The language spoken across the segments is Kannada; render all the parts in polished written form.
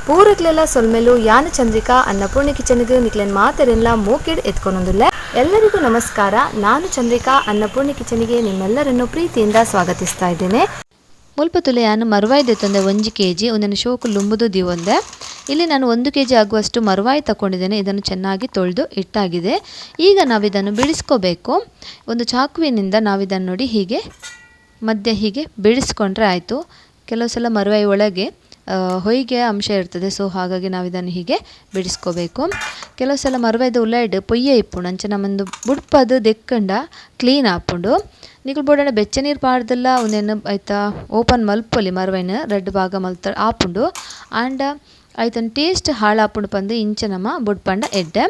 ಪೂರಕ್ಲೆಲ್ಲ ಸೊಲ್ಮೆಲು ಯಾನ ಚಂದ್ರಿಕಾ ಅನ್ನಪೂರ್ಣಿ ಕಿಚನ್ಗೆ ನಿಕ್ಲೆನ್ ಮಾತೆರೆಲ್ಲ ಮೂಕಿಡ್ ಎತ್ಕೊಂಡೊಂದಿಲ್ಲ. ಎಲ್ಲರಿಗೂ ನಮಸ್ಕಾರ. ನಾನು ಚಂದ್ರಿಕಾ ಅನ್ನಪೂರ್ಣಿ ಕಿಚನ್ಗೆ ನಿಮ್ಮೆಲ್ಲರನ್ನು ಪ್ರೀತಿಯಿಂದ ಸ್ವಾಗತಿಸ್ತಾ ಇದ್ದೇನೆ. ಮುಲ್ಪ ತುಲೆ ನಾನು ಮರ್ವಾಯಿ ದೆತ್ತೊಂದೆ 1 kg ಒಂದನ್ನು ಶೋಕು ಲುಂಬುದು ದೀವೊಂದೆ. ಇಲ್ಲಿ ನಾನು 1 kg ಆಗುವಷ್ಟು ಮರ್ವಾಯಿ ತಗೊಂಡಿದ್ದೇನೆ. ಇದನ್ನು ಚೆನ್ನಾಗಿ ತೊಳೆದು ಇಟ್ಟಾಗಿದೆ. ಈಗ ನಾವಿದನ್ನು ಬಿಡಿಸ್ಕೋಬೇಕು. ಒಂದು ಚಾಕುವಿನಿಂದ ನಾವಿದನ್ನು ನೋಡಿ ಹೀಗೆ ಮಧ್ಯ ಹೀಗೆ ಬಿಡಿಸ್ಕೊಂಡ್ರೆ ಆಯಿತು. ಕೆಲವು ಸಲ ಮರ್ವಾಯಿ ಒಳಗೆ ಹೊಯ್ಗೆ ಅಂಶ ಇರ್ತದೆ, ಸೊ ಹಾಗಾಗಿ ನಾವು ಇದನ್ನು ಹೀಗೆ ಬಿಡಿಸ್ಕೋಬೇಕು. ಕೆಲವು ಸಲ ಮರ್ವಾಯ್ದು ಉಳ್ಳಾಯ್ಡು ಪೊಯ್ಯೆ ಇಪ್ಪುಂಡು ಅಂಚೆ ನಮ್ಮೊಂದು ಬುಡ್ಪದು ದೆಕ್ಕಂಡ ಕ್ಲೀನ್ ಆಪುಂಡು. ನಿಕಲ್ ಬೋಡಾಡ ಬೆಚ್ಚ ನೀರು ಪಾಡ್ದಲ್ಲ ಒಂದೇನು ಆಯ್ತಾ ಓಪನ್ ಮಲ್ಪೊಲಿ ಮರ್ವಾಯಿನ 2 ಭಾಗ ಮಲ್ತ ಆಪುಂಡು ಆಂಡ ಆಯ್ತನ ಟೇಸ್ಟ್ ಹಾಳಾಪುಂಡು ಪಂದು ಇಂಚ ನಮ್ಮ ಬುಡ್ಪಂಡ ಎಡ್ಡೆ.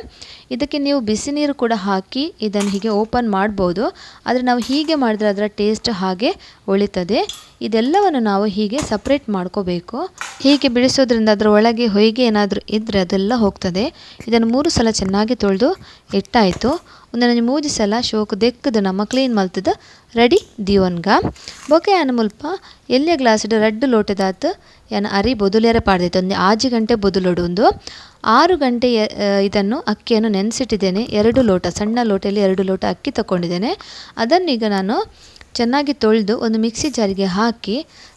ಇದಕ್ಕೆ ನೀವು ಬಿಸಿ ನೀರು ಕೂಡ ಹಾಕಿ ಇದನ್ನು ಹೀಗೆ ಓಪನ್ ಮಾಡ್ಬೋದು, ಆದರೆ ನಾವು ಹೀಗೆ ಮಾಡಿದ್ರೆ ಅದರ ಟೇಸ್ಟ್ ಹಾಗೆ ಉಳಿತದೆ. ಇದೆಲ್ಲವನ್ನು ನಾವು ಹೀಗೆ ಸಪ್ರೇಟ್ ಮಾಡ್ಕೋಬೇಕು. ಹೀಗೆ ಬಿಡಿಸೋದ್ರಿಂದ ಅದರ ಒಳಗೆ ಹೊಯ್ಗೆ ಏನಾದರೂ ಇದ್ದರೆ ಅದೆಲ್ಲ ಹೋಗ್ತದೆ. ಇದನ್ನು 3 ಸಲ ಚೆನ್ನಾಗಿ ತೊಳೆದು ಇಟ್ಟಾಯಿತು. ಒಂದೊಂದು 3 ಸಲ ಶೋಕು ದೆಕ್ಕದು ನಮ್ಮ ಕ್ಲೀನ್ ಮಲ್ತದ ರೆಡಿ ದೀವನ್ಗ. ಬೊಕೆ ಯಾನ ಮುಲ್ಪ ಎಲ್ಲಿಯ ಗ್ಲಾಸ್ಡ್ 2 ಲೋಟದಾತು ಯಾನ ಅರಿ ಬೊದುಲೇರೆ ಪಾಡ್ದೈತೆ. ಒಂದು 6 ಗಂಟೆ ಬೊದುಲೋಡು ಒಂದು 6 ಗಂಟೆ ಇದನ್ನು ಅಕ್ಕಿಯನ್ನು ನೆನೆಸಿಟ್ಟಿದ್ದೇನೆ. 2 ಲೋಟ ಸಣ್ಣ ಲೋಟದಲ್ಲಿ 2 ಲೋಟ ಅಕ್ಕಿ ತಗೊಂಡಿದ್ದೇನೆ. ಅದನ್ನು ಈಗ ನಾನು ಚೆನ್ನಾಗಿ ತೊಳೆದು ಒಂದು ಮಿಕ್ಸಿ ಜಾರಿಗೆ ಹಾಕಿ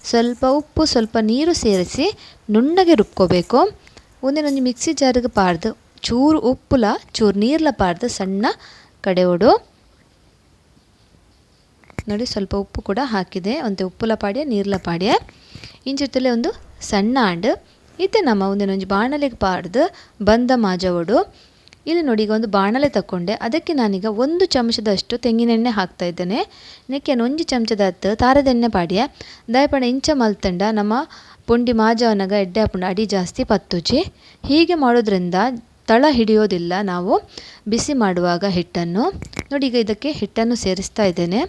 ಸ್ವಲ್ಪ ಉಪ್ಪು ಸ್ವಲ್ಪ ನೀರು ಸೇರಿಸಿ ನುಣ್ಣಗೆ ರುಬ್ಕೋಬೇಕು. ಒಂದೊಂದು ಮಿಕ್ಸಿ ಜಾರಿಗೆ ಪಾಡ್ದು ಚೂರು ಉಪ್ಪುಲ ಚೂರು ನೀರ್ಲ ಪಾಡ್ದು ಸಣ್ಣ ಕಡೆಯೋಡು ನೋಡಿ. ಸ್ವಲ್ಪ ಉಪ್ಪು ಕೂಡ ಹಾಕಿದೆ. ಒಂದು ಉಪ್ಪುಲ ಪಾಡ್ಯ ನೀರ್ಲ ಪಾಡ್ಯ ಇಂಚಿತ್ತಲೇ ಒಂದು ಸಣ್ಣ ಆಂಡು ಇತ್ತೆ ನಮ್ಮ ಒಂದೊಂದು ಬಾಣಲೆಗೆ ಪಾಡ್ದು ಬಂದ ಮಾಜವೋಡು. ಇಲ್ಲಿ ನೋಡಿ ಈಗ ಒಂದು ಬಾಣಲೆ ತಗೊಂಡೆ. ಅದಕ್ಕೆ ನಾನೀಗ 1 ಚಮಚದಷ್ಟು ತೆಂಗಿನೆಣ್ಣೆ ಹಾಕ್ತಾ ಇದ್ದೇನೆ. ನೆಕ್ಕೆ 1 ಚಮಚದತ್ತು ತಾರದೆಣ್ಣೆ ಪಾಡ್ಯ ದಯಪಡ ಇಂಚ ಮಲ್ತಂಡ ನಮ್ಮ ಪುಂಡಿ ಮಾಜವನಾಗ ಎಡ್ಡೆ ಹಾಪುಂಡ ಅಡಿ ಜಾಸ್ತಿ ಪತ್ತುಜಿ. ಹೀಗೆ ಮಾಡೋದ್ರಿಂದ ತಳ ಹಿಡಿಯೋದಿಲ್ಲ ನಾವು ಬಿಸಿ ಮಾಡುವಾಗ ಹಿಟ್ಟನ್ನು. ನೋಡಿ ಈಗ ಇದಕ್ಕೆ ಹಿಟ್ಟನ್ನು ಸೇರಿಸ್ತಾ ಇದ್ದೇನೆ.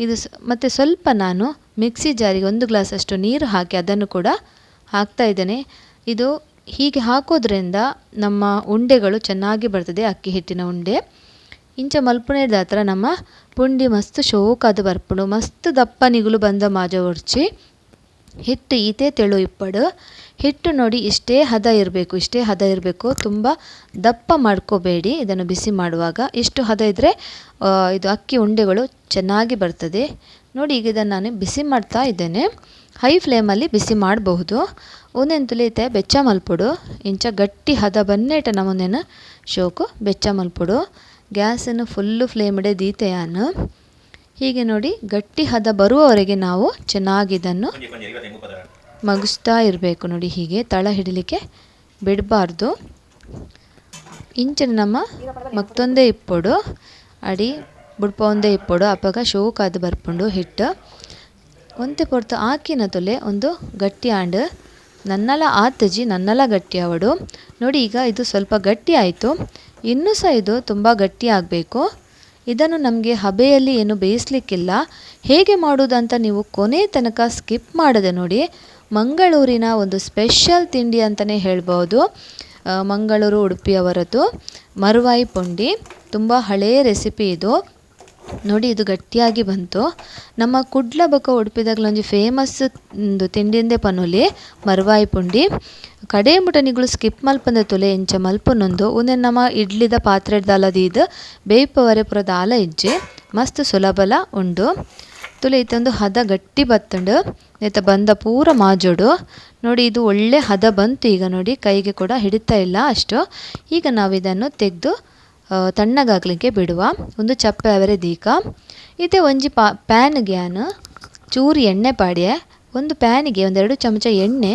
ಇದು ಮತ್ತು ಸ್ವಲ್ಪ ನಾನು ಮಿಕ್ಸಿ ಜಾರಿಗೆ 1 ಗ್ಲಾಸಷ್ಟು ನೀರು ಹಾಕಿ ಅದನ್ನು ಕೂಡ ಹಾಕ್ತಾ ಇದ್ದೇನೆ. ಇದು ಹೀಗೆ ಹಾಕೋದ್ರಿಂದ ನಮ್ಮ ಉಂಡೆಗಳು ಚೆನ್ನಾಗಿ ಬರ್ತದೆ, ಅಕ್ಕಿ ಹಿಟ್ಟಿನ ಉಂಡೆ. ಇಂಚ ಮಲ್ಪುಣೆದ ಹತ್ರ ನಮ್ಮ ಪುಂಡಿ ಮಸ್ತ್ ಶೋಕಾದು ಬರ್ಪುಂಡು. ಮಸ್ತ್ ದಪ್ಪ ನಿಗುಲು ಬಂದ ಮಾಜ ಒರ್ಚಿ ಹಿಟ್ಟು ಈತೆ ತೆಳು ಇಪ್ಪಡು. ಹಿಟ್ಟು ನೋಡಿ ಇಷ್ಟೇ ಹದ ಇರಬೇಕು, ತುಂಬ ದಪ್ಪ ಮಾಡ್ಕೋಬೇಡಿ. ಇದನ್ನು ಬಿಸಿ ಮಾಡುವಾಗ ಇಷ್ಟು ಹದ ಇದ್ದರೆ ಇದು ಅಕ್ಕಿ ಉಂಡೆಗಳು ಚೆನ್ನಾಗಿ ಬರ್ತದೆ. ನೋಡಿ ಈಗ ಇದನ್ನು ನಾನು ಬಿಸಿ ಮಾಡ್ತಾ ಇದ್ದೇನೆ. ಹೈ ಫ್ಲೇಮಲ್ಲಿ ಬಿಸಿ ಮಾಡಬಹುದು. ಒಂದೆಂದು ತುಲಿತೆ ಬೆಚ್ಚ ಮಲ್ಪುಡು ಇಂಚ ಗಟ್ಟಿ ಹದ ಬನ್ನೇಟ ನಮ್ಮೊಂದೇನು ಶೋಕು ಬೆಚ್ಚ ಮಲ್ಪುಡು. ಗ್ಯಾಸನ್ನು ಫುಲ್ಲು ಫ್ಲೇಮ್ಡೆ ದೀತೆಯಾನು. ಹೀಗೆ ನೋಡಿ ಗಟ್ಟಿ ಹದ ಬರುವವರೆಗೆ ನಾವು ಚೆನ್ನಾಗಿ ಇದನ್ನು ಮಗಿಸ್ತಾ ಇರಬೇಕು. ನೋಡಿ ಹೀಗೆ ತಳ ಹಿಡಿಲಿಕ್ಕೆ ಬಿಡಬಾರ್ದು. ಇಂಚಿನ ನಮ್ಮ ಮತ್ತೊಂದೇ ಇಪ್ಪೊಡು ಅಡಿ ಬುಡ್ಪ ಒಂದೇ ಇಪ್ಪೊಡು ಅಪ್ಪಾಗ ಶೋಕಾದು ಬರ್ಪುಂಡು ಹಿಟ್ಟು. ಒಂತೆ ಪೊರ್ತು ಆಕಿನ ತೊಲೆ ಒಂದು ಗಟ್ಟಿ ಆಂಡು ನನ್ನಲ ಆತಜಿ ನನ್ನಲ ಗಟ್ಟಿ ಅವಡು. ನೋಡಿ ಈಗ ಇದು ಸ್ವಲ್ಪ ಗಟ್ಟಿ ಆಯಿತು. ಇನ್ನೂ ಸಹ ಇದು ತುಂಬ ಗಟ್ಟಿ ಆಗಬೇಕು. ಇದನ್ನು ನಮಗೆ ಹಬೆಯಲ್ಲಿ ಏನು ಬೇಯಿಸ್ಲಿಕ್ಕಿಲ್ಲ. ಹೇಗೆ ಮಾಡೋದಂತ ನೀವು ಕೊನೆ ತನಕ ಸ್ಕಿಪ್ ಮಾಡದೆ ನೋಡಿ. ಮಂಗಳೂರಿನ ಒಂದು ಸ್ಪೆಷಲ್ ತಿಂಡಿ ಅಂತಲೇ ಹೇಳ್ಬೋದು. ಮಂಗಳೂರು ಉಡುಪಿಯವರದ್ದು ಮರ್ವಾಯಿ ಪುಂಡಿ. ತುಂಬ ಹಳೆಯ ರೆಸಿಪಿ ಇದು. ನೋಡಿ ಇದು ಗಟ್ಟಿಯಾಗಿ ಬಂತು. ನಮ್ಮ ಕುಡ್ಲ ಬೊಕ ಉಡುಪಿದಾಗಲೊಂಜಿ ಫೇಮಸ್ ಒಂದು ತಿಂಡಿಂದೆ ಪನುಲಿ ಮರ್ವಾಯಿ ಪುಂಡಿ. ಕಡೆ ಮುಟನಿಗಳು ಸ್ಕಿಪ್ ಮಲ್ಪಂದ ತುಲೆ ಇಂಚ ಮಲ್ಪನೊಂದು ಒಂದೇ ನಮ್ಮ ಇಡ್ಲಿದ ಪಾತ್ರೆಡ್ದಾಲದೀದು ಬೇಯ್ಪವರೆ ಪುರದ ಆಲ ಇಜ್ಜೆ ಮಸ್ತ್ ಸುಲಭಲ ಉಂಡು. ತುಲೆ ಇತ್ತೊಂದು ಹದ ಗಟ್ಟಿ ಬತ್ತಂಡು ನೆತ್ತ ಬಂದ ಪೂರ ಮಾಜೋಡು. ನೋಡಿ ಇದು ಒಳ್ಳೆ ಹದ ಬಂತು. ಈಗ ನೋಡಿ ಕೈಗೆ ಕೂಡ ಹಿಡಿತಾ ಇಲ್ಲ ಅಷ್ಟು. ಈಗ ನಾವು ಇದನ್ನು ತೆಗೆದು ತಣ್ಣಗಾಗಲಿಕ್ಕೆ ಬಿಡುವ. ಒಂದು ಚಪ್ಪೆ ಅವರೆ ದೀಕ ಇತ್ತೆ ಒಂಜಿ ಪ್ಯಾನ್ಗೆ ನಾನು ಚೂರು ಎಣ್ಣೆ ಪಾಡ್ಯೆ. ಒಂದು ಪ್ಯಾನಿಗೆ 1-2 ಚಮಚ ಎಣ್ಣೆ,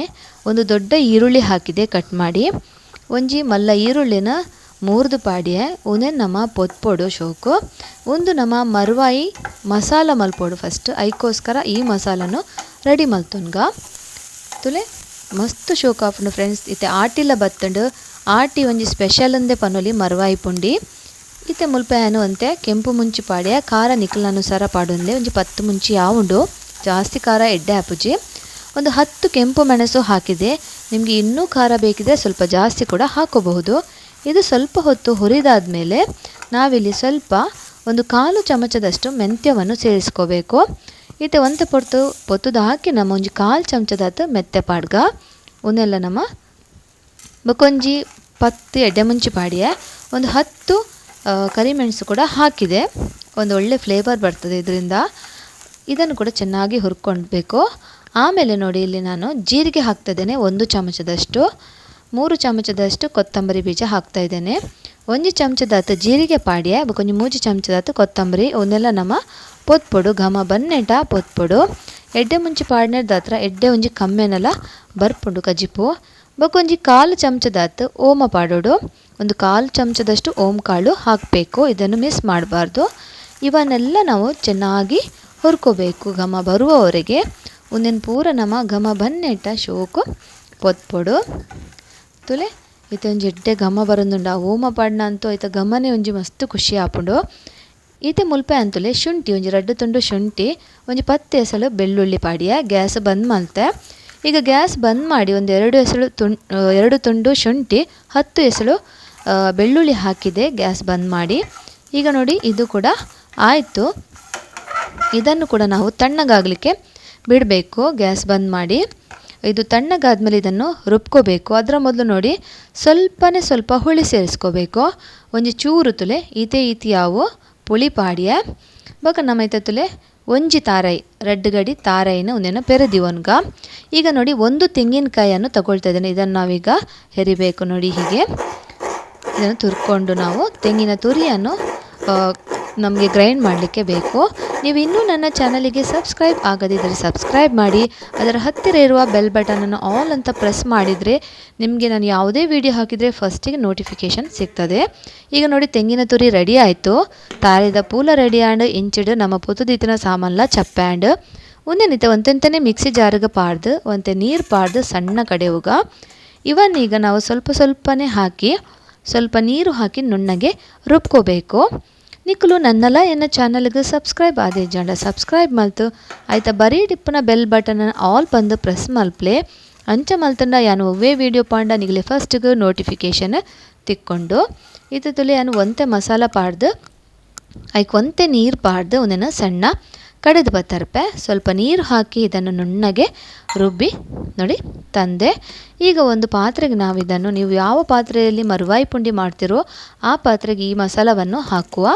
ಒಂದು ದೊಡ್ಡ ಈರುಳ್ಳಿ ಹಾಕಿದೆ ಕಟ್ ಮಾಡಿ. ಒಂಜಿ ಮಲ್ಲ ಈರುಳ್ಳಿನ 3 ಪಾಡ್ಯೆ. ಒಂದೇ ನಮ್ಮ ಪೊತ್ಪೊಡು ಶೋಕು. ಒಂದು ನಮ್ಮ ಮರ್ವಾಯಿ ಮಸಾಲ ಮಲ್ಪೊಡು ಫಸ್ಟ್. ಐಕೋಸ್ಕರ ಈ ಮಸಾಲನು ರೆಡಿ ಮಲ್ತೊನ್ಗ ತುಲೆ ಮಸ್ತ್ ಶೋಕ ಆಪುಂಡು ಫ್ರೆಂಡ್ಸ್. ಇತ್ತೆ ಆಟಿಲ ಬತ್ತಂಡು ಆಟಿ ಒಂಜಿ ಸ್ಪೆಷಲ್ ಅಂದೆ ಪನೊಲಿ ಮರ್ವಾಯಿ ಪುಂಡಿ. ಇತ್ತೆ ಮುಲ್ಪೆಯನ್ನು ಅಂತೆ ಕೆಂಪು ಮುಂಚಿ ಪಾಡ್ಯ ಖಾರ ನಿಖಲ್ ಅನುಸಾರ ಪಾಡುಂದೆ. ಒಂಜಿ 10 ಮುಂಚಿ ಯಾವುಂಡು ಜಾಸ್ತಿ ಖಾರ ಎಡ್ಡೆ ಆಪುಜಿ. ಒಂದು 10 ಕೆಂಪು ಮೆಣಸು ಹಾಕಿದೆ. ನಿಮಗೆ ಇನ್ನೂ ಖಾರ ಬೇಕಿದ್ರೆ ಸ್ವಲ್ಪ ಜಾಸ್ತಿ ಕೂಡ ಹಾಕೋಬಹುದು. ಇದು ಸ್ವಲ್ಪ ಹೊತ್ತು ಹುರಿದಾದ್ಮೇಲೆ ನಾವಿಲ್ಲಿ ಸ್ವಲ್ಪ ಒಂದು 1/4 ಚಮಚದಷ್ಟು ಮೆಂತ್ಯವನ್ನು ಸೇರಿಸ್ಕೋಬೇಕು. ಇತ್ತೆ ಒಂತೆ ಪೊತ್ತುದು ಹಾಕಿ ನಮ್ಮ ಒಂಜಿ 1/4 ಚಮಚದಾತು ಮೆತ್ತೆ ಪಾಡ್ಗ ಉನ್ನೆಲ್ಲ ನಮ್ಮ ಬಕೊಂಜಿ 10 ಎಡ್ಡೆ ಮುಂಚಿ ಪಾಡಿಯೆ ಒಂದು 10 ಕರಿಮೆಣಸು ಕೂಡ ಹಾಕಿದೆ. ಒಂದು ಒಳ್ಳೆ ಫ್ಲೇವರ್ ಬರ್ತದೆ ಇದರಿಂದ. ಇದನ್ನು ಕೂಡ ಚೆನ್ನಾಗಿ ಹುರ್ಕೊಳ್ಬೇಕು. ಆಮೇಲೆ ನೋಡಿ ಇಲ್ಲಿ ನಾನು ಜೀರಿಗೆ ಹಾಕ್ತಾ ಇದ್ದೇನೆ 1 ಚಮಚದಷ್ಟು. 3 ಚಮಚದಷ್ಟು ಕೊತ್ತಂಬರಿ ಬೀಜ ಹಾಕ್ತಾ ಇದ್ದೇನೆ. 1 ಚಮಚದಾತು ಜೀರಿಗೆ ಪಾಡಿಯೆ ಬಕೊಂಜಿ 3 ಚಮಚದಾತು ಕೊತ್ತಂಬರಿ ಒಂದೆಲ್ಲ ನಮ್ಮ ಪೊತ್ಪೊಡು ಘಮ ಬನ್ನೆಟ ಪೊತ್ಪೊಡು ಎಡ್ಡೆ ಮುಂಚಿ ಪಾಡಿನದಾತ್ರ ಎಡ್ಡೆ ಒಂಜಿ ಕಮ್ಮೆನಲ ಬರ್ಪುಂಡು ಕಜಿಪು. ಬಕೊಂಜಿ 1/4 ಚಮಚದಾತು ಓಮ ಪಾಡೋಡು. ಒಂದು 1/4 ಚಮಚದಷ್ಟು ಓಂ ಕಾಳು ಹಾಕಬೇಕು. ಇದನ್ನು ಮಿಸ್ ಮಾಡಬಾರ್ದು. ಇವನ್ನೆಲ್ಲ ನಾವು ಚೆನ್ನಾಗಿ ಹುರ್ಕೋಬೇಕು ಘಮ ಬರುವವರೆಗೆ. ಒಂದೇನು ಪೂರ ನಮ್ಮ ಘಮ ಬನ್ನೆಟ್ಟ ಶೋಕು ಪೊತ್ಪೊಡು ತುಲೆ ಈತ ಒಂಜಿ ಎಡ್ಡೆ ಘಮ ಬರೋದುಂಡು. ಆ ಓಮ ಪಾಡ್ನ ಅಂತೂ ಆಯ್ತ ಘಮನೇ ಒಂಜಿ ಮಸ್ತ್ ಖುಷಿ ಆಪುಂಡು. ಈತೆ ಮುಲ್ಪೆ ಅಂತುಲೆ ಶುಂಠಿ ಒಂಜಿ 2 ತುಂಡು ಶುಂಠಿ ಒಂಜಿ 10 ಎಸಳು ಬೆಳ್ಳುಳ್ಳಿ ಪಾಡಿಯ ಗ್ಯಾಸ್ ಬಂದ್ ಮಲ್ತೆ. ಈಗ ಗ್ಯಾಸ್ ಬಂದ್ ಮಾಡಿ ಒಂದು 2 ತುಂಡು ಶುಂಠಿ 10 ಎಸಳು ಬೆಳ್ಳುಳ್ಳಿ ಹಾಕಿದೆ ಗ್ಯಾಸ್ ಬಂದ್ ಮಾಡಿ. ಈಗ ನೋಡಿ ಇದು ಕೂಡ ಆಯಿತು. ಇದನ್ನು ಕೂಡ ನಾವು ತಣ್ಣಗಾಗಲಿಕ್ಕೆ ಬಿಡಬೇಕು ಗ್ಯಾಸ್ ಬಂದ್ ಮಾಡಿ. ಇದು ತಣ್ಣಗಾದ್ಮೇಲೆ ಇದನ್ನು ರುಬ್ಕೋಬೇಕು. ಅದರ ಮೊದಲು ನೋಡಿ ಸ್ವಲ್ಪ ಹುಳಿ ಸೇರಿಸ್ಕೋಬೇಕು. ಒಂಜಿ ಚೂರು ತುಲೆ ಈತಿ ಯಾವು ಪುಳಿ ಪಾಡಿಯ ಬೊಕ ನಮ್ಮ ಐತ ತುಲೆ ಒಂಜಿ ತಾರಾಯಿ ರೆಡ್ ಗಡಿ ತಾರಾಯಿನ ಒಂದೇನ ಪೆರದಿವನ್ಗ. ಈಗ ನೋಡಿ 1 ತೆಂಗಿನಕಾಯಿಯನ್ನು ತಗೊಳ್ತಾ ಇದ್ದೇನೆ. ಇದನ್ನು ನಾವೀಗ ಹೆರಿಬೇಕು. ನೋಡಿ ಹೀಗೆ ಇದನ್ನು ತುರ್ಕೊಂಡು ನಾವು ತೆಂಗಿನ ತುರಿಯನ್ನು ನಮಗೆ ಗ್ರೈಂಡ್ ಮಾಡಲಿಕ್ಕೆ ಬೇಕು. ನೀವು ಇನ್ನೂ ನನ್ನ ಚಾನಲಿಗೆ ಸಬ್ಸ್ಕ್ರೈಬ್ ಆಗದಿದ್ದರೆ ಸಬ್ಸ್ಕ್ರೈಬ್ ಮಾಡಿ. ಅದರ ಹತ್ತಿರ ಇರುವ ಬೆಲ್ ಬಟನನ್ನು ಆಲ್ ಅಂತ ಪ್ರೆಸ್ ಮಾಡಿದರೆ ನಿಮಗೆ ನಾನು ಯಾವುದೇ ವಿಡಿಯೋ ಹಾಕಿದರೆ ಫಸ್ಟಿಗೆ ನೋಟಿಫಿಕೇಷನ್ ಸಿಗ್ತದೆ. ಈಗ ನೋಡಿ ತೆಂಗಿನ ತುರಿ ರೆಡಿ ಆಯಿತು. ತಾರಿದ ಪೂಲ ರೆಡಿ ಆ್ಯಂಡ್ ಇಂಚಿಡು ನಮ್ಮ ಪುತ್ತುದೀತಿನ ಸಾಮಾನ್ಲ ಚಪ್ಪ್ಯಾಂಡ್ ಒಂದೇನಿತ್ತೆ ಒಂತೆಂತನೇ ಮಿಕ್ಸಿ ಜಾರಿಗೆ ಪಾಡ್ದು ಒಂತೆ ನೀರು ಪಾಡ್ದು ಸಣ್ಣ ಕಡೆಯುಗ ಇವನ್ನೀಗ ನಾವು ಸ್ವಲ್ಪನೇ ಹಾಕಿ ಸ್ವಲ್ಪ ನೀರು ಹಾಕಿ ನುಣ್ಣಗೆ ರುಬ್ಕೋಬೇಕು. ನಿಕ್ಕಲು ನನ್ನಲ್ಲ ಎನ್ನ ಚಾನಲ್ಗೆ ಸಬ್ಸ್ಕ್ರೈಬ್ ಆದೇ ಜಂಡ ಸಬ್ಸ್ಕ್ರೈಬ್ ಮಲ್ತು ಆಯ್ತಾ ಬರೀ ಡಿಪ್ಪನ ಬೆಲ್ ಬಟನ್ ಆಲ್ ಬಂದು ಪ್ರೆಸ್ ಮಲ್ಪ್ಲೆ ಅಂಚ ಮಲ್ತಂಡ ಯಾನು ಒವ್ವೇ ವಿಡಿಯೋ ಪಾಂಡ ನಿಗಲೆ ಫಸ್ಟ್ಗೆ ನೋಟಿಫಿಕೇಷನ್ ತಿಕ್ಕೊಂಡು ಇದು ತುಲೆ ಯಾನು ಒಂತೆ ಮಸಾಲ ಪಾಡ್ದು ಐಕ್ ಒಂತೆ ನೀರು ಪಾಡ್ದು ಒಂದೇನ ಸಣ್ಣ ಕಡೆದು ಬತ್ತರ್ಪೆ ಸ್ವಲ್ಪ ನೀರು ಹಾಕಿ ಇದನ್ನು ನುಣ್ಣಗೆ ರುಬ್ಬಿ ನೋಡಿ ತಂದೆ. ಈಗ ಒಂದು ಪಾತ್ರೆಗೆ ನಾವು ಇದನ್ನು ನೀವು ಯಾವ ಪಾತ್ರೆಯಲ್ಲಿ ಮರ್ವಾಯಿ ಪುಂಡಿ ಮಾಡ್ತಿರೋ ಆ ಪಾತ್ರೆಗೆ ಈ ಮಸಾಲವನ್ನು ಹಾಕುವ.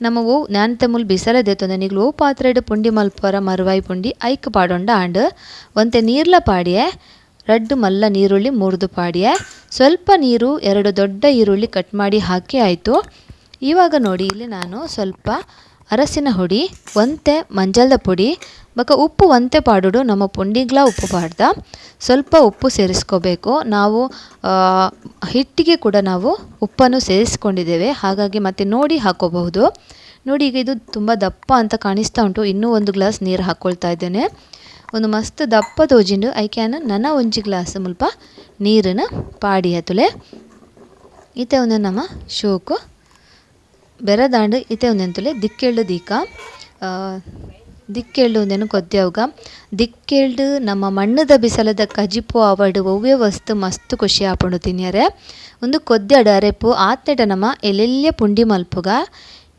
ನಮ್ಮ ನಾನತೆ ಮುಲ್ ಬಿಸಲದೆ ತೊಂದರೆ ನಿಗ್ಲು ಪಾತ್ರೆಡು ಪುಂಡಿ ಮಲ್ಪರ ಮರ್ವಾಯಿ ಪುಂಡಿ ಐಕ್ ಪಾಡೊಂಡ ಆಂಡ್ ಒಂತೆ ನೀರ್ಲ ಪಾಡಿಯೆ ರಡ್ಡು ಮಲ್ಲ ನೀರುಳ್ಳಿ 3 ಪಾಡಿಯೆ ಸ್ವಲ್ಪ ನೀರು 2 ದೊಡ್ಡ ಈರುಳ್ಳಿ ಕಟ್ ಮಾಡಿ ಹಾಕಿ ಆಯಿತು. ಇವಾಗ ನೋಡಿ ಇಲ್ಲಿ ನಾನು ಸ್ವಲ್ಪ ಅರಸಿನ ಹುಡಿ ಒಂತೆ ಮಂಜಲ್ದ ಪುಡಿ ಬಕ ಉಪ್ಪು ಒಂತೆ ಪಾಡುಡು ನಮ್ಮ ಪುಂಡಿಗ್ಲ ಉಪ್ಪು ಪಾಡ್ದ ಸ್ವಲ್ಪ ಉಪ್ಪು ಸೇರಿಸ್ಕೋಬೇಕು. ನಾವು ಹಿಟ್ಟಿಗೆ ಕೂಡ ನಾವು ಉಪ್ಪನ್ನು ಸೇರಿಸ್ಕೊಂಡಿದ್ದೇವೆ ಹಾಗಾಗಿ ಮತ್ತೆ ನೋಡಿ ಹಾಕೋಬಹುದು. ನೋಡಿ ಈಗ ಇದು ತುಂಬ ದಪ್ಪ ಅಂತ ಕಾಣಿಸ್ತಾ ಉಂಟು. ಇನ್ನೂ 1 ಗ್ಲಾಸ್ ನೀರು ಹಾಕ್ಕೊಳ್ತಾ ಇದ್ದೇನೆ. ಒಂದು ಮಸ್ತ್ ದಪ್ಪ ತೋಜಿಂಡು ಐಕ್ಯಾನ ನನ್ನ 1 ಗ್ಲಾಸ್ ಮುಲ್ಪ ನೀರನ್ನು ಪಾಡಿ ಹತ್ತುಲೆ ಈತೆ ಒಂದು ನಮ್ಮ ಶೋಕು ಬೆರದಾಂಡು ಇತೆ ಒಂದೆಂತುಲೆ ದಿಕ್ಕೆಳ್ಳು ದೀಕ ದಿಕ್ಕೆಳ್ಳು ಒಂದೇನು ಕೊದ್ದೆವ್ಗ ದಿಕ್ಕೆಳ್ಳು ನಮ್ಮ ಮಣ್ಣದ ಬಿಸಲದ ಕಜಿಪು ಅವಡು ಒವ್ವೇ ವಸ್ತು ಮಸ್ತ್ ಖುಷಿ ಆಪುಂಡು ತಿನ್ಯರೆ. ಒಂದು ಕೊದ್ದೆಡು ಅರೆಪು ಆತ್ನೆಟ ನಮ್ಮ ಎಲ್ಲೆಲ್ಯ ಪುಂಡಿ ಮಲ್ಪುಗ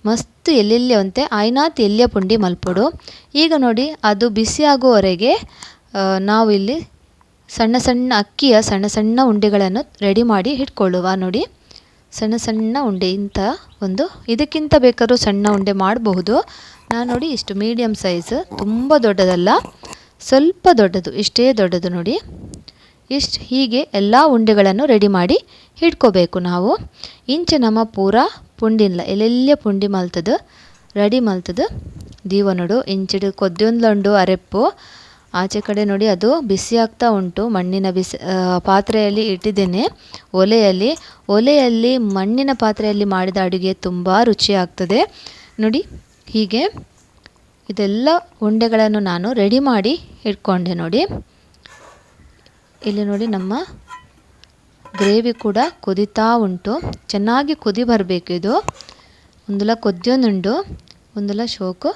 ಮಸ್ತ್ ಎಲ್ಲೆಲ್ಯ ಅಂತೆ ಆಯ್ನಾತ್ ಎಲ್ಯ ಪುಂಡಿ ಮಲ್ಪುಡು. ಈಗ ನೋಡಿ ಅದು ಬಿಸಿ ಆಗುವವರೆಗೆ ನಾವು ಇಲ್ಲಿ ಸಣ್ಣ ಅಕ್ಕಿಯ ಸಣ್ಣ ಉಂಡೆಗಳನ್ನು ರೆಡಿ ಮಾಡಿ ಇಟ್ಕೊಳ್ಳುವ. ನೋಡಿ ಸಣ್ಣ ಉಂಡೆ ಇಂಥ ಒಂದು ಇದಕ್ಕಿಂತ ಬೇಕಾದ್ರೂ ಸಣ್ಣ ಉಂಡೆ ಮಾಡಬಹುದು. ನಾನು ನೋಡಿ ಇಷ್ಟು ಮೀಡಿಯಮ್ ಸೈಜ್ ತುಂಬ ದೊಡ್ಡದಲ್ಲ ಸ್ವಲ್ಪ ದೊಡ್ಡದು ಇಷ್ಟೇ ದೊಡ್ಡದು ನೋಡಿ ಇಷ್ಟು ಹೀಗೆ ಎಲ್ಲ ಉಂಡೆಗಳನ್ನು ರೆಡಿ ಮಾಡಿ ಇಟ್ಕೋಬೇಕು ನಾವು. ಇಂಚೆ ನಮ್ಮ ಪೂರ ಪುಂಡಿಲ್ಲ ಎಲ್ಲೆಲ್ಲ ಪುಂಡಿ ಮಲ್ತದು ರೆಡಿ ಮಲ್ತದು ದೀವ ನೋಡು ಇಂಚಿಡು ಕೊದ್ದೊಂದ್ಲುಂಡು ಅರೆಪ್ಪು ಆಚೆ ಕಡೆ ನೋಡಿ ಅದು ಬಿಸಿ ಆಗ್ತಾ ಉಂಟು. ಮಣ್ಣಿನ ಪಾತ್ರೆಯಲ್ಲಿ ಇಟ್ಟಿದ್ದೇನೆ ಒಲೆಯಲ್ಲಿ ಮಣ್ಣಿನ ಪಾತ್ರೆಯಲ್ಲಿ ಮಾಡಿದ ಅಡುಗೆ ತುಂಬ ರುಚಿ ಆಗ್ತದೆ ನೋಡಿ. ಹೀಗೆ ಇದೆಲ್ಲ ಉಂಡೆಗಳನ್ನು ನಾನು ರೆಡಿ ಮಾಡಿ ಇಟ್ಕೊಂಡೆ ನೋಡಿ. ಇಲ್ಲಿ ನೋಡಿ ನಮ್ಮ ಗ್ರೇವಿ ಕೂಡ ಕುದಿತಾ ಉಂಟು. ಚೆನ್ನಾಗಿ ಕುದಿ ಬರಬೇಕು. ಇದು ಒಂದಲ ಕೊದ್ದೊಂದುಂಡು ಒಂದಲ ಶೋಕು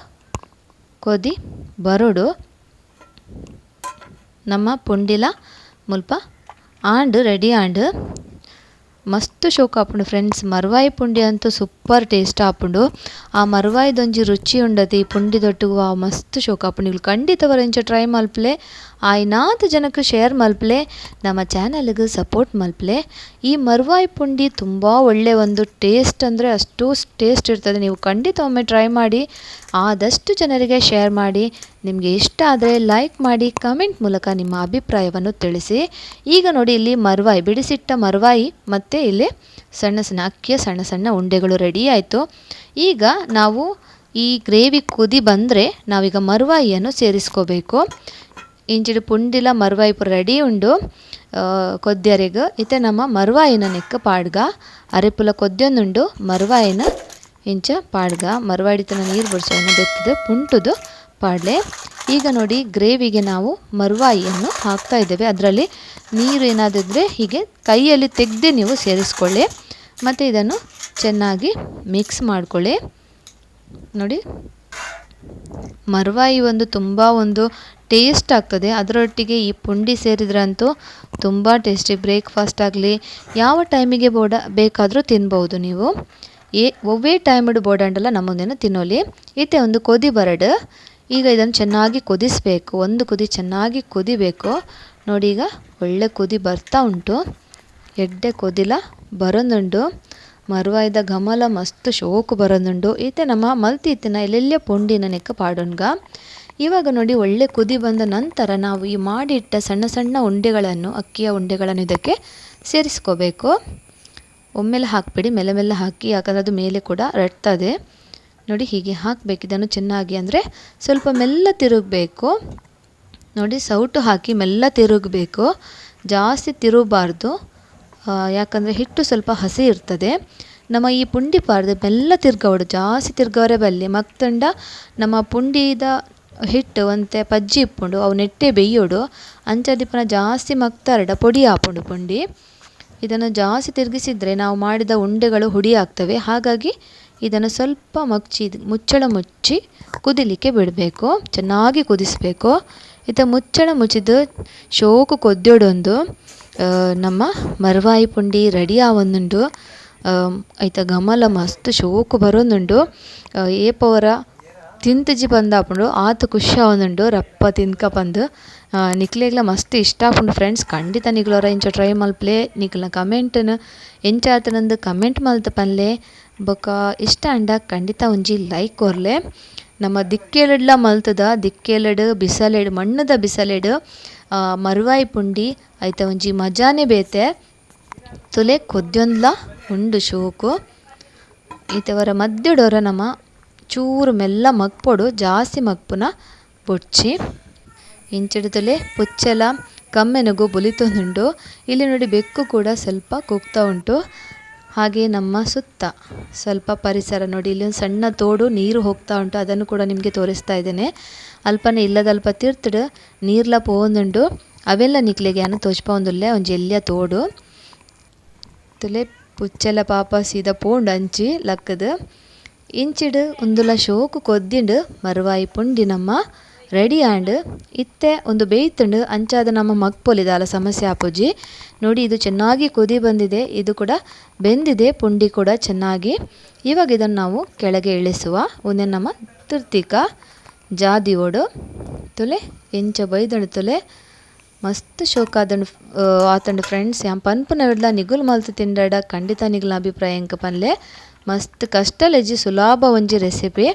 ಕೊದಿ ಬರೋಡು ನಮ್ಮ ಪುಂಡಿಲ ಮುಲ್ಪ ಆಂಡ್ ರೆಡಿ ಆಂಡ್ ಮಸ್ತ್ ಶೋಕ ಆಪುಂಡು ಫ್ರೆಂಡ್ಸ್. ಮರ್ವಾಯಿ ಪುಂಡಿ ಅಂತೂ ಸೂಪರ್ ಟೇಸ್ಟ್ ಆಪುಂಡು. ಆ ಮರ್ವಾಯಿದೊಂಜಿ ರುಚಿ ಉಂಡತಿ ಈ ಪುಂಡಿ ದೊಟ್ಟುಗು ಮಸ್ತ್ ಶೋಕ ಆಪುಂಡು. ಇವ್ಲು ಖಂಡಿತವರ ಇಂಚ ಟ್ರೈ ಮಲ್ಪಲೆ ಆಯ್ನಾತ್ ಜನಕ್ಕೆ ಶೇರ್ ಮಲ್ಪಲೆ ನಮ್ಮ ಚಾನಲ್ಗೆ ಸಪೋರ್ಟ್ ಮಲ್ಪಲೆ. ಈ ಮರ್ವಾಯಿ ಪುಂಡಿ ತುಂಬ ಒಳ್ಳೆ ಒಂದು ಟೇಸ್ಟ್ ಅಂದರೆ ಅಷ್ಟು ಟೇಸ್ಟ್ ಇರ್ತದೆ. ನೀವು ಖಂಡಿತ ಒಮ್ಮೆ ಟ್ರೈ ಮಾಡಿ, ಆದಷ್ಟು ಜನರಿಗೆ ಶೇರ್ ಮಾಡಿ. ನಿಮಗೆ ಇಷ್ಟ ಆದರೆ ಲೈಕ್ ಮಾಡಿ, ಕಮೆಂಟ್ ಮೂಲಕ ನಿಮ್ಮ ಅಭಿಪ್ರಾಯವನ್ನು ತಿಳಿಸಿ. ಈಗ ನೋಡಿ ಇಲ್ಲಿ ಮರ್ವಾಯಿ ಬಿಡಿಸಿಟ್ಟ ಮರ್ವಾಯಿ ಮತ್ತು ಇಲ್ಲಿ ಸಣ್ಣ ಸಣ್ಣ ಅಕ್ಕಿಯ ಸಣ್ಣ ಸಣ್ಣ ಉಂಡೆಗಳು ರೆಡಿ ಆಯಿತು. ಈಗ ನಾವು ಈ ಗ್ರೇವಿ ಕುದಿ ಬಂದರೆ ನಾವೀಗ ಮರ್ವಾಯಿಯನ್ನು ಸೇರಿಸ್ಕೋಬೇಕು. ಇಂಚಿಡು ಪುಂಡಿಲ ಮರ್ವಾಯಿ ಪೂರ ರೆಡಿ ಉಂಡು ಕೊದ್ಯರೆಗ್ ಇತ್ತೆ ನಮ್ಮ ಮರ್ವಾಯಿನ ನೆಕ್ಕ ಪಾಡ್ಗ ಅರೆಪುಲ ಕೊದ್ಯೊಂದುಂಡು ಮರ್ವಾಯಿನ ಇಂಚ ಪಾಡ್ಗ ಮರ್ವಾಯಿಡಿತನ ನೀರು ಬಡಿಸೋಣ ಬೆತ್ತದು ಪುಂಟುದು ಪಾಡ್ಲೆ. ಈಗ ನೋಡಿ ಗ್ರೇವಿಗೆ ನಾವು ಮರ್ವಾಯಿಯನ್ನು ಹಾಕ್ತಾ ಇದ್ದೇವೆ. ಅದರಲ್ಲಿ ನೀರು ಏನಾದಿದ್ರೆ ಹೀಗೆ ಕೈಯಲ್ಲಿ ತೆಗೆದು ನೀವು ಸೇರಿಸ್ಕೊಳ್ಳಿ ಮತ್ತು ಇದನ್ನು ಚೆನ್ನಾಗಿ ಮಿಕ್ಸ್ ಮಾಡಿಕೊಳ್ಳಿ. ನೋಡಿ ಮರ್ವಾಯಿ ಒಂದು ತುಂಬ ಒಂದು ಟೇಸ್ಟ್ ಆಗ್ತದೆ. ಅದರೊಟ್ಟಿಗೆ ಈ ಪುಂಡಿ ಸೇರಿದ್ರಂತೂ ತುಂಬ ಟೇಸ್ಟಿ. ಬ್ರೇಕ್ಫಾಸ್ಟ್ ಆಗಲಿ ಯಾವ ಟೈಮಿಗೆ ಬೇಕಾದರೂ ತಿನ್ಬೋದು ನೀವು. ಒವ್ವೇ ಟೈಮ್ ಬೋಡಂಡಲ್ಲ ನಮ್ಮೊಂದೇನು ತಿನ್ನೋಲಿ. ಇತ್ತೆ ಒಂದು ಕೊದಿ ಬರಡು. ಈಗ ಇದನ್ನು ಚೆನ್ನಾಗಿ ಕುದಿಸಬೇಕು. ಒಂದು ಕುದಿ ಚೆನ್ನಾಗಿ ಕುದಿಬೇಕು. ನೋಡಿ ಈಗ ಒಳ್ಳೆ ಕುದಿ ಬರ್ತಾ ಉಂಟು. ಎಡ್ಡೆ ಕೊದಿಲ ಬರೋದುಂಡು. ಮರ್ವಾಯ್ದ ಘಮಲ ಮಸ್ತ್ ಶೋಕು ಬರೋದುಂಡು. ಈತೆ ನಮ್ಮ ಮಲ್ತಿತ್ತಿನ ಎಲ್ಲೆಲ್ಲ ಪುಂಡಿನ ನೆಕ್ಕ ಪಾಡೋನ್ಗ. ಇವಾಗ ನೋಡಿ ಒಳ್ಳೆ ಕುದಿ ಬಂದ ನಂತರ ನಾವು ಈ ಮಾಡಿಟ್ಟ ಸಣ್ಣ ಸಣ್ಣ ಉಂಡೆಗಳನ್ನು ಅಕ್ಕಿಯ ಉಂಡೆಗಳನ್ನು ಇದಕ್ಕೆ ಸೇರಿಸ್ಕೋಬೇಕು. ಒಮ್ಮೆಲೆ ಹಾಕಿಬಿಡಿ, ಮೆಲ್ಲ ಮೆಲ್ಲ ಹಾಕಿ, ಯಾಕಂದರೆ ಅದು ಮೇಲೆ ಕೂಡ ರಟ್ತದೆ. ನೋಡಿ ಹೀಗೆ ಹಾಕಬೇಕು ಇದನ್ನು ಚೆನ್ನಾಗಿ. ಅಂದರೆ ಸ್ವಲ್ಪ ಮೆಲ್ಲ ತಿರುಗಬೇಕು. ನೋಡಿ ಸೌಟು ಹಾಕಿ ಮೆಲ್ಲ ತಿರುಗಬೇಕು, ಜಾಸ್ತಿ ತಿರುಗಬಾರ್ದು. ಯಾಕಂದರೆ ಹಿಟ್ಟು ಸ್ವಲ್ಪ ಹಸಿ ಇರ್ತದೆ. ನಮ್ಮ ಈ ಪುಂಡಿ ಪಾರ್ದು ಮೆಲ್ಲ ತಿರ್ಗವಡು, ಜಾಸ್ತಿ ತಿರ್ಗವರೆ ಬಲ್ಲಿ ಮತ್ತಂಡ ನಮ್ಮ ಪುಂಡಿದ ಹಿಟ್ಟು ಒಂತೆ ಪಜ್ಜಿ ಇಪ್ಪುಂಡು ಅವು ನೆಟ್ಟೆ ಬೇಯೋಡು. ಅಂಚದಿಪ್ಪನ ಜಾಸ್ತಿ ಮಕ್ತಾರಡ ಪೊಡಿ ಹಾಪುಂಡು ಪುಂಡಿ. ಇದನ್ನು ಜಾಸ್ತಿ ತಿರುಗಿಸಿದರೆ ನಾವು ಮಾಡಿದ ಉಂಡೆಗಳು ಹುಡಿ ಆಗ್ತವೆ. ಹಾಗಾಗಿ ಇದನ್ನು ಸ್ವಲ್ಪ ಮುಚ್ಚಳ ಮುಚ್ಚಿ ಕುದಿಲಿಕ್ಕೆ ಬಿಡಬೇಕು. ಚೆನ್ನಾಗಿ ಕುದಿಸಬೇಕು. ಮುಚ್ಚಳ ಮುಚ್ಚಿದ್ದು ಶೋಕು ಕೊದ್ದೊಡೊಂದು ನಮ್ಮ ಮರ್ವಾಯಿ ಪುಂಡಿ ರೆಡಿ ಆವೊಂದುಂಡು. ಘಮಲ ಮಸ್ತ್ ಶೋಕು ಬರೋದುಂಡು. ಏಪವರ ತಿಂತಜಿ ಬಂದಾಪುಂಡು ಆತು ಖುಷಿ ಆವೊಂದುಂಡು ರಪ್ಪ ತಿನ್ಕ ಬಂದು. ನಿಕ್ಲೆಗ್ಲ ಮಸ್ತ್ ಇಷ್ಟ ಆಪುಂಡು ಫ್ರೆಂಡ್ಸ್. ಖಂಡಿತ ನಿಕ್ಲೋರ ಇಂಚ ಟ್ರೈ ಮಲ್ಪಲೆ. ನಿಕ್ಲ ಕಮೆಂಟ್ನು ಎಂಚ ಆತನಂದು ಕಮೆಂಟ್ ಮಲ್ತ ಪನ್ಲೆ. ಬೊಕ ಇಷ್ಟ ಅಂಡ ಖಂಡಿತ ಒಂಜಿ ಲೈಕ್ ಕೊರ್ಲೆ. ನಮ್ಮ ದಿಕ್ಕೆಲಡ್ಲ ಮಲ್ತದ ದಿಕ್ಕೆಲಡ್ ಬಿಸಲೆಡ್ ಮಣ್ಣದ ಬಿಸಲೆಡ್ ಮರ್ವಾಯಿ ಪುಂಡಿ ಒಂಜಿ ಮಜಾನೇ ಬೇತೆ. ತುಲೆ ಕೊದ್ಯೊಂದ್ಲ ಉಂಡು ಶೋಕು. ಈತವರ ಮಧ್ಯಡೋರ ನಮ್ಮ ಚೂರು ಮೆಲ್ಲ ಮಗ್ಪೊಡು, ಜಾಸ್ತಿ ಮಗ್ಪುನ ಬೊಡ್ಚಿ ಇಂಚಿಡ್ತಲೆ ಪುಚ್ಚೆಲ ಕಮ್ಮೆನಗು ಬುಲಿತೊಂದುಂಡು. ಇಲ್ಲಿ ನೋಡಿ ಬೆಕ್ಕು ಕೂಡ ಸ್ವಲ್ಪ ಕೂಗ್ತಾ ಉಂಟು. ಹಾಗೆ ನಮ್ಮ ಸುತ್ತ ಸ್ವಲ್ಪ ಪರಿಸರ ನೋಡಿ, ಇಲ್ಲಿ ಒಂದು ಸಣ್ಣ ತೋಡು ನೀರು ಹೋಗ್ತಾ ಉಂಟು. ಅದನ್ನು ಕೂಡ ನಿಮಗೆ ತೋರಿಸ್ತಾ ಇದ್ದೇನೆ. ಅಲ್ಪನೇ ಇಲ್ಲದಲ್ಪ ತೀರ್ತಡು ನೀರ್ಲ ಪೋಂದುಂಡು. ಅವೆಲ್ಲ ನಿಕ್ಲೆಗೆ ಅನ್ನು ತೋಚ್ಪೊಂದುಲ್ಲೆ ಒಂಜಿ ಎಲ್ಯ ತೋಡು. ತುಲೆ ಪುಚ್ಚೆಲ ಪಾಪ ಸೀದಾ ಪೋಂಡು ಅಂಚಿ ಲಕ್ಕದು. ಇಂಚಿಡು ಉಂದುಲ ಶೋಕು ಕೊದ್ದಿಂಡು ಮರ್ವಾಯಿ ಪುಂಡಿ ನಮ್ಮ ರೆಡಿ ಆಂಡ್. ಇತ್ತೆ ಒಂದು ಬೇಯ್ತುಂಡು ಅಂಚಾದ ನಮ್ಮ ಮಗ್ಪೊಲಿದಾಲ ಸಮಸ್ಯೆ ಆಪುಜಿ. ನೋಡಿ ಇದು ಚೆನ್ನಾಗಿ ಕುದಿ ಬಂದಿದೆ. ಇದು ಕೂಡ ಬೆಂದಿದೆ ಪುಂಡಿ ಕೂಡ ಚೆನ್ನಾಗಿ. ಇವಾಗ ಇದನ್ನು ನಾವು ಕೆಳಗೆ ಇಳಿಸುವ. ಒಂದೇ ನಮ್ಮ ತುರ್ತಿಕ ಜಾದಿ ಓಡು ತುಲೆ ಎಂಚ ಬೈದಂಡು ತುಲೆ ಮಸ್ತ್ ಶೋಕ ಆತಂಡು ಫ್ರೆಂಡ್ಸ್. ಪನ್ಪುನವಿಡ್ಲ ನಿಗುಲ್ ಮಲ್ತು ತಿಂಡಾಡ ಖಂಡಿತ ನಿಗುಲ ಅಭಿಪ್ರಾಯ ಎಂಕ ಪನ್ಲೆ. ಮಸ್ತ್ ಕಷ್ಟಲೆಜ್ಜಿ ಸುಲಭ ಒಂಜಿ ರೆಸಿಪಿ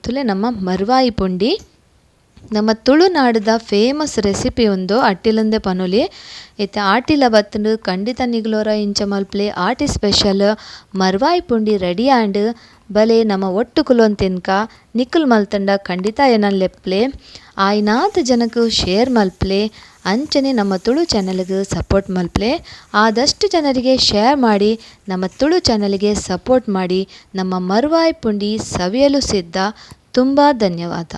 ತುಲೆ ನಮ್ಮ ಮರ್ವಾಯಿ ಪುಂಡಿ. ನಮ್ಮ ತುಳುನಾಡದ ಫೇಮಸ್ ರೆಸಿಪಿ ಒಂದು ಅಟ್ಟಿಲಂದೆ ಪನುಲಿ. ಆಟಿಲ ಬತ್ತಂಡು ಖಂಡಿತ ನಿಗ್ಲೋರ ಇಂಚ ಮಲ್ಪಲೆ. ಆಟಿ ಸ್ಪೆಷಲ್ ಮರ್ವಾಯಿ ಪುಂಡಿ ರೆಡಿ ಆಂಡ್ ಬಲೆ ನಮ್ಮ ಒಟ್ಟು ಕುಲೊಂದು ತಿನ್ಕ ನಿಕ್ಕುಲ್ ಮಲ್ತಂಡ ಖಂಡಿತ ಏನನ್ ಲೆಪ್ಲೆ. ಆಯ್ನಾತ್ ಜನಕ್ಕೂ ಶೇರ್ ಮಲ್ಪಲೆ. ಅಂಚನೆ ನಮ್ಮ ತುಳು ಚಾನಲ್ಗೆ ಸಪೋರ್ಟ್ ಮಲ್ಪಲೆ. ಆದಷ್ಟು ಜನರಿಗೆ ಶೇರ್ ಮಾಡಿ ನಮ್ಮ ತುಳು ಚಾನಲ್ಗೆ ಸಪೋರ್ಟ್ ಮಾಡಿ. ನಮ್ಮ ಮರ್ವಾಯಿ ಪುಂಡಿ ಸವಿಯಲು ಸಿದ್ಧ. ತುಂಬ ಧನ್ಯವಾದ.